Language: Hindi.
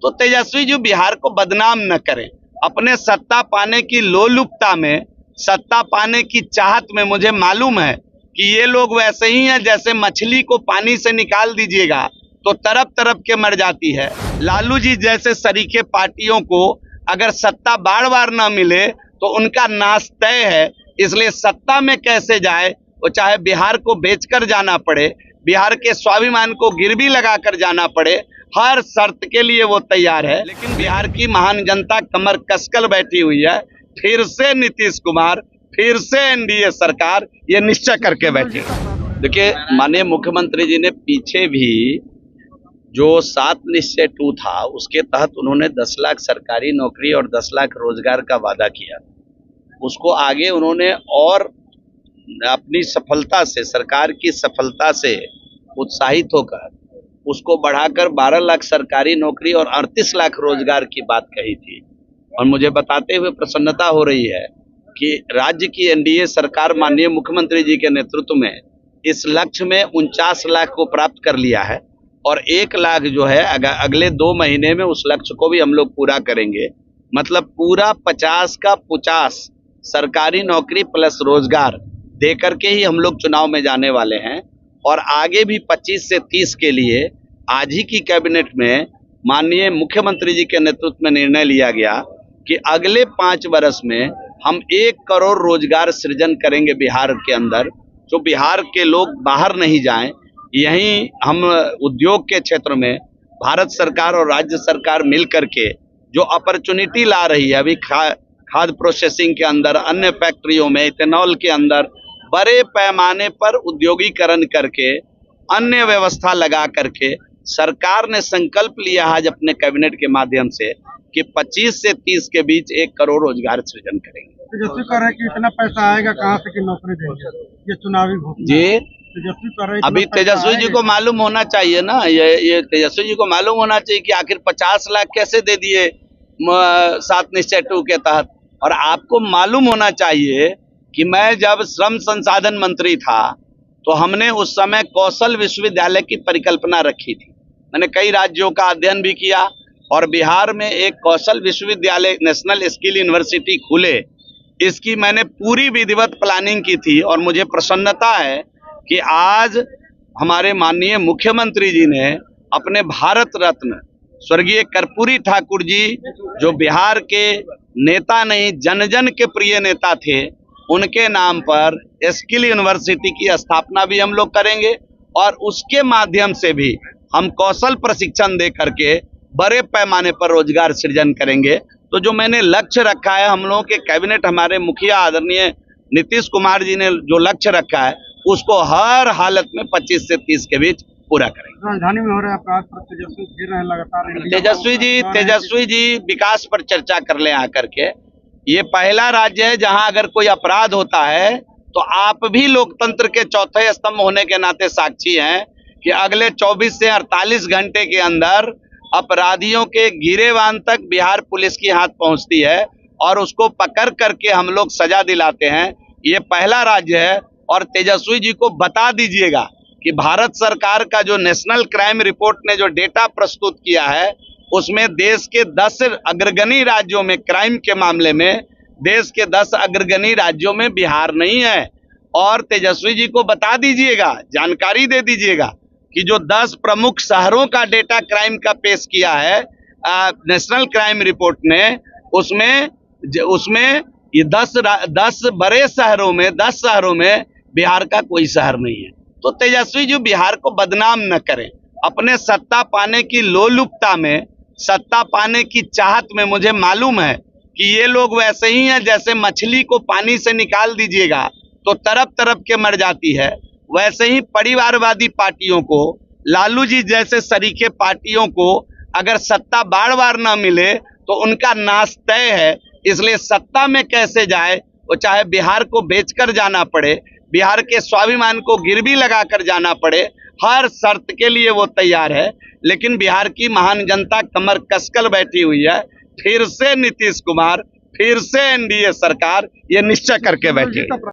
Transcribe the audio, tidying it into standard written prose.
तो तेजस्वी जी बिहार को बदनाम न करें। अपने सत्ता पाने की लोलुपता में, सत्ता पाने की चाहत में मुझे मालूम है कि ये लोग वैसे ही हैं जैसे मछली को पानी से निकाल दीजिएगा तो तरफ तरफ के मर जाती है। लालू जी जैसे सरीखे पार्टियों को अगर सत्ता बार बार ना मिले तो उनका नाश तय है। इसलिए सत्ता में कैसे जाए, वो चाहे बिहार को बेचकर जाना पड़े, बिहार के स्वाभिमान को गिरवी लगाकर जाना पड़े, हर शर्त के लिए वो तैयार है। लेकिन बिहार की महान जनता कमर कसकर बैठी हुई है। फिर से नीतीश कुमार, फिर से एनडीए सरकार ये निश्चय करके बैठी। देखिए, माननीय मुख्यमंत्री जी ने पीछे भी जो 7 निश्चय 2 था उसके तहत उन्होंने 10 लाख सरकारी नौकरी और 10 लाख रोजगार का वादा किया। उसको आगे उन्होंने और अपनी सफलता से, सरकार की सफलता से उत्साहित होकर उसको बढ़ाकर 12 लाख सरकारी नौकरी और 38 लाख रोजगार की बात कही थी। और मुझे बताते हुए प्रसन्नता हो रही है कि राज्य की एनडीए सरकार माननीय मुख्यमंत्री जी के नेतृत्व में इस लक्ष्य में 49 लाख को प्राप्त कर लिया है और 1 लाख जो है अगले 2 महीने में उस लक्ष्य को भी हम लोग पूरा करेंगे। मतलब पूरा 50 का 50 सरकारी नौकरी प्लस रोजगार दे करके ही हम लोग चुनाव में जाने वाले हैं। और आगे भी 25 से 30 के लिए आज ही की कैबिनेट में माननीय मुख्यमंत्री जी के नेतृत्व में निर्णय लिया गया कि अगले 5 वर्ष में हम 1 करोड़ रोजगार सृजन करेंगे बिहार के अंदर, जो बिहार के लोग बाहर नहीं जाएं। यहीं हम उद्योग के क्षेत्र में भारत सरकार और राज्य सरकार मिल करके जो अपॉर्चुनिटी ला रही है, अभी खाद प्रोसेसिंग के अंदर, अन्य फैक्ट्रियों में, इथेनॉल के अंदर बड़े पैमाने पर उद्योगीकरण करके, अन्य व्यवस्था लगा करके सरकार ने संकल्प लिया आज अपने कैबिनेट के माध्यम से कि 25 से 30 के बीच 1 करोड़ रोजगार सृजन करेंगे। तेजस्वी कह रहे हैं कि इतना पैसा आएगा कहाँ से कि नौकरी देंगे, ये चुनावी घोषणा जी। तेजस्वी कह रहे हैं अभी तेजस्वी जी को मालूम होना चाहिए ना, ये तेजस्वी जी को मालूम होना चाहिए कि आखिर 50 लाख कैसे दे दिए 7 निश्चय 2 के तहत। और आपको मालूम होना चाहिए कि मैं जब श्रम संसाधन मंत्री था तो हमने उस समय कौशल विश्वविद्यालय की परिकल्पना रखी थी। मैंने कई राज्यों का अध्ययन भी किया और बिहार में एक कौशल विश्वविद्यालय, नेशनल स्किल यूनिवर्सिटी खुले, इसकी मैंने पूरी विधिवत प्लानिंग की थी। और मुझे प्रसन्नता है कि आज हमारे माननीय मुख्यमंत्री जी ने अपने भारत रत्न स्वर्गीय कर्पूरी ठाकुर जी, जो बिहार के नेता नहीं जन जन के प्रिय नेता थे, उनके नाम पर स्किल यूनिवर्सिटी की स्थापना भी हम लोग करेंगे और उसके माध्यम से भी हम कौशल प्रशिक्षण दे करके बड़े पैमाने पर रोजगार सृजन करेंगे। तो जो मैंने लक्ष्य रखा है, हम लोगों के कैबिनेट, हमारे मुखिया आदरणीय नीतीश कुमार जी ने जो लक्ष्य रखा है उसको हर हालत में 25 से 30 के बीच पूरा करेंगे। राजधानी में हो रहे अपराध पर तेजस्वी घेर रहे हैं लगातार। तेजस्वी जी विकास पर चर्चा कर ले आकर के। ये पहला राज्य है जहां अगर कोई अपराध होता है तो आप भी लोकतंत्र के चौथे स्तंभ होने के नाते साक्षी हैं कि अगले 24 से 48 घंटे के अंदर अपराधियों के गिरेबान तक बिहार पुलिस की हाथ पहुंचती है और उसको पकड़ करके हम लोग सजा दिलाते हैं। ये पहला राज्य है। और तेजस्वी जी को बता दीजिएगा कि भारत सरकार का जो नेशनल क्राइम रिपोर्ट ने जो डेटा प्रस्तुत किया है उसमें देश के 10 अग्रगणी राज्यों में क्राइम के मामले में, देश के 10 अग्रगणी राज्यों में बिहार नहीं है। और तेजस्वी जी को बता दीजिएगा, जानकारी दे दीजिएगा कि जो 10 प्रमुख शहरों का डेटा क्राइम का पेश किया है नेशनल क्राइम रिपोर्ट ने, उसमें ये 10 बड़े शहरों में, 10 शहरों में बिहार का कोई शहर नहीं है। तो तेजस्वी जी बिहार को बदनाम न करें। अपने सत्ता पाने की लोलुपता में, सत्ता पाने की चाहत में मुझे मालूम है कि ये लोग वैसे ही हैं जैसे मछली को पानी से निकाल दीजिएगा तो तरफ तरफ के मर जाती है। वैसे ही परिवारवादी पार्टियों को, लालू जी जैसे सरीखे पार्टियों को अगर सत्ता बार बार ना मिले तो उनका नाश तय है। इसलिए सत्ता में कैसे जाए, वो चाहे बिहार को बेचकर जाना पड़े, बिहार के स्वाभिमान को गिरवी लगाकर जाना पड़े, हर शर्त के लिए वो तैयार है। लेकिन बिहार की महान जनता कमर कसकर बैठी हुई है। फिर से नीतीश कुमार, फिर से एनडीए सरकार ये निश्चय करके बैठी है।